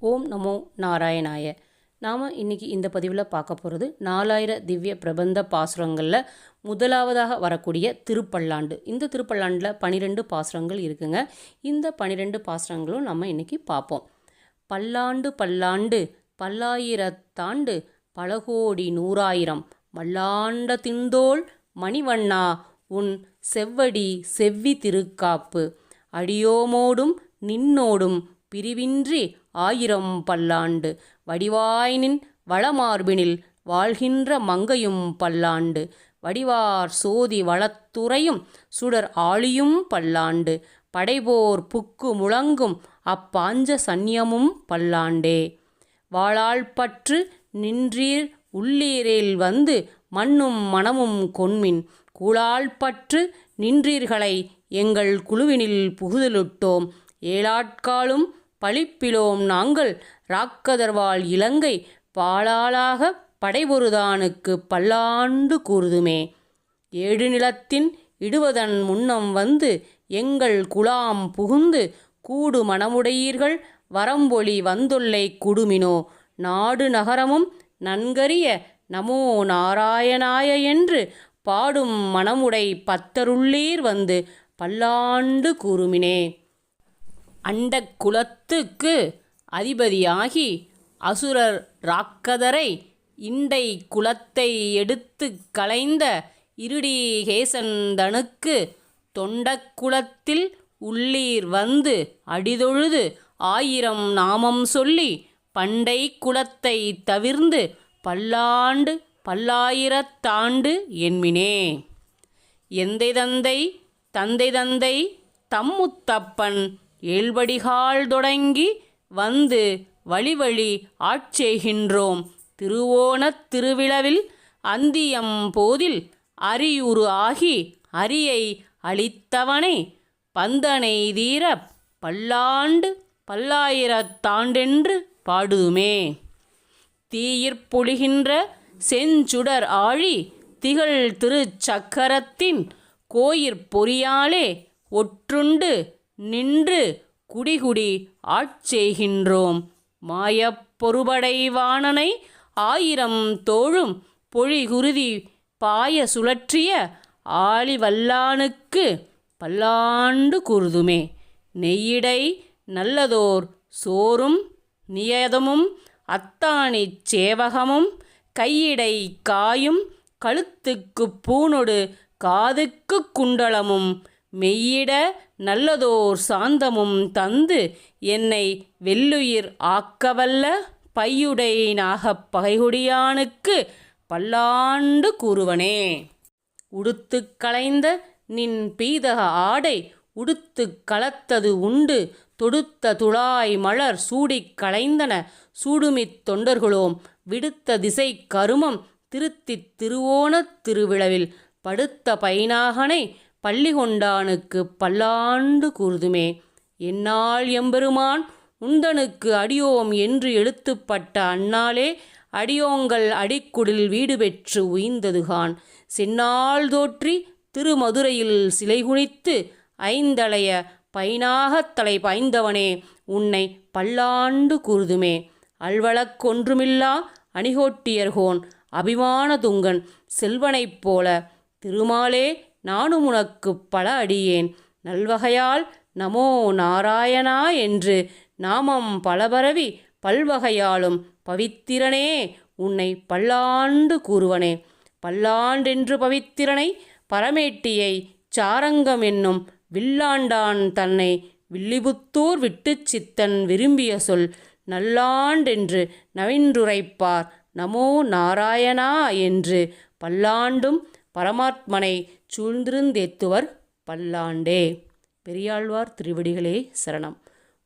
ஓம் நமோ நாராயணாய. நாம் இன்றைக்கி இந்த பதிவில் பார்க்க போகிறது 4000 திவ்ய பிரபந்த பாசுரங்களில் முதலாவதாக வரக்கூடிய திருப்பல்லாண்டு. இந்த திருப்பல்லாண்டில் 12 பாசுரங்கள் இருக்குங்க. இந்த 12 பாசுரங்களும் நம்ம இன்றைக்கி பார்ப்போம். பல்லாண்டு பல்லாண்டு பல்லாயிரத்தாண்டு பலகோடி நூறாயிரம் மல்லாண்ட திண்டோள் மணிவண்ணா உன் செவ்வடி செவ்வி திருக்காப்பு அடியோமோடும் நின்னோடும் பிரிவின்றி ஆயிரம் பல்லாண்டு வடிவாயினின் வளமார்பினில் வாழ்கின்ற மங்கையும் பல்லாண்டு வடிவார் சோதி வளத்துறையும் சுடர் ஆழியும் பல்லாண்டு படைபோர் புக்கு முழங்கும் அப்பாஞ்ச சன்னியமும் பல்லாண்டே. வாளால் பற்று நின்றீர் உள்ளீரில் வந்து மண்ணும் மனமும் கொன்மின் கூழால் பற்று நின்றீர்களை எங்கள் குழுவினில் புகுதலிட்டோம் ஏழாட்காலும் பழிப்பிலோம் நாங்கள் ராக்கதர்வாள் இலங்கை பாலாளாக படைபொருதானுக்கு பல்லாண்டு கூறுதுமே. ஏழு நிலத்தின் இடுவதன் முன்னம் வந்து எங்கள் குலாம் புகுந்து கூடு மனமுடையீர்கள் வரம்பொழி வந்தொல்லை குடுமினோ நாடு நகரமும் நன்கரிய நமோ நாராயணாய என்று பாடும் மனமுடை பத்தருள்ளீர் வந்து பல்லாண்டு கூறுமினே. அண்ட குலத்துக்கு அதிபதியாகி அசுரர் ராக்கதரை இண்டை குலத்தை எடுத்து களைந்த இருடிகேசந்தனுக்கு தொண்டக்குலத்தில் உள்ளீர் வந்து அடிதொழுது ஆயிரம் நாமம் சொல்லி பண்டை குலத்தை தவிர்ந்து பல்லாண்டு பல்லாயிரத்தாண்டு என்மினே. எந்தை தந்தை தந்தை தந்தை தம்முத்தப்பன் ஏழ்வடிகால் தொடங்கி வந்து வழி வழி ஆட்செய்கின்றோம் திருவோணத் திருவிழவில் அந்தியம் போதில் அரியுரு ஆகி அரியை அளித்தவனை பந்தனை தீர பல்லாண்டு பல்லாயிரத்தாண்டென்று பாடுதுமே. தீயிற்பொழிகின்ற செஞ்சுடர் ஆழி திகழ் திருச்சக்கரத்தின் கோயிற்பொறியாலே ஒற்றுண்டு நின்று குடிகுடி ஆட்செய்கின்றோம் மாயப்பொருபடை வாணனை ஆயிரம் தோழும் பொழிகுருதி பாய சுழற்றிய ஆழிவல்லானுக்கு பல்லாண்டு கூறுதுமே. நெய்யிடை நல்லதோர் சோறும் நியதமும் அத்தாணிச் சேவகமும் கையிடை காயும் கழுத்துக்கு பூணொடு காதுக்கு குண்டலமும் மெய்யிட நல்லதோர் சாந்தமும் தந்து என்னை வெள்ளுயிர் ஆக்கவல்ல பையுடை நாகப் பகைகுடியானுக்கு பல்லாண்டு கூறுவனே. உடுத்து களைந்த நின் பீதக ஆடை உடுத்து கலத்தது உண்டு தொடுத்த துழாய் மலர் சூடிக் களைந்தன சூடுமித் தொண்டர்களோம் விடுத்த திசை கருமம் திருத்தித் திருவோணத் திருவிழவில் படுத்த பைனாகனை பள்ளி கொண்டானுக்கு பல்லாண்டு கூறுதுமே. என்னால் எம்பெருமான் உந்தனுக்கு அடியோம் என்று எழுத்துப்பட்ட அந்நாளே அடியோங்கள் அடிக்குடில் வீடு பெற்று உய்ந்ததுகான் செந்நாள் தோற்றி திருமதுரையில் சிலை குனித்து ஐந்தளைய பைனாகத் தலை பாய்ந்தவனே உன்னை பல்லாண்டு கூறுதுமே. அல்வழக்கொன்றுமில்லா அணிகோட்டியர்கோன் அபிமான துங்கன் செல்வனைப் போல திருமாலே நானும் உனக்கு பல அடியேன் நல்வகையால் நமோ நாராயணா என்று நாமம் பலபரவி பல்வகையாலும் பவித்திரனே உன்னை பல்லாண்டு கூறுவனே. பல்லாண்டென்று பவித்திரனை பரமேட்டியை சாரங்கம் என்னும் வில்லாண்டான் தன்னை வில்லிபுத்தூர் விட்டுச் சித்தன் விரும்பிய சொல் நல்லாண்டென்று நவின்றுரைப்பார் நமோ நாராயணா என்று பல்லாண்டும் பரமாத்மனை சூழ்ந்திருந்தேத்துவர் பல்லாண்டே. பெரியாழ்வார் திருவடிகளே சரணம்.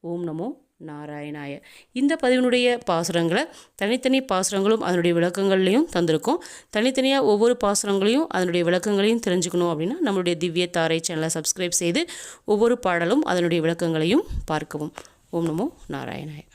ஓம் நமோ நாராயணாய. இந்த பதிவினுடைய பாசுரங்களை தனித்தனி பாசுரங்களும் அதனுடைய விளக்கங்கள்லையும் தந்திருக்கோம். தனித்தனியாக ஒவ்வொரு பாசுரங்களையும் அதனுடைய விளக்கங்களையும் தெரிஞ்சுக்கணும் அப்படின்னா நம்மளுடைய திவ்ய தாரை சேனலை சப்ஸ்கிரைப் செய்து ஒவ்வொரு பாடலும் அதனுடைய விளக்கங்களையும் பார்க்கவும். ஓம் நமோ நாராயணாய.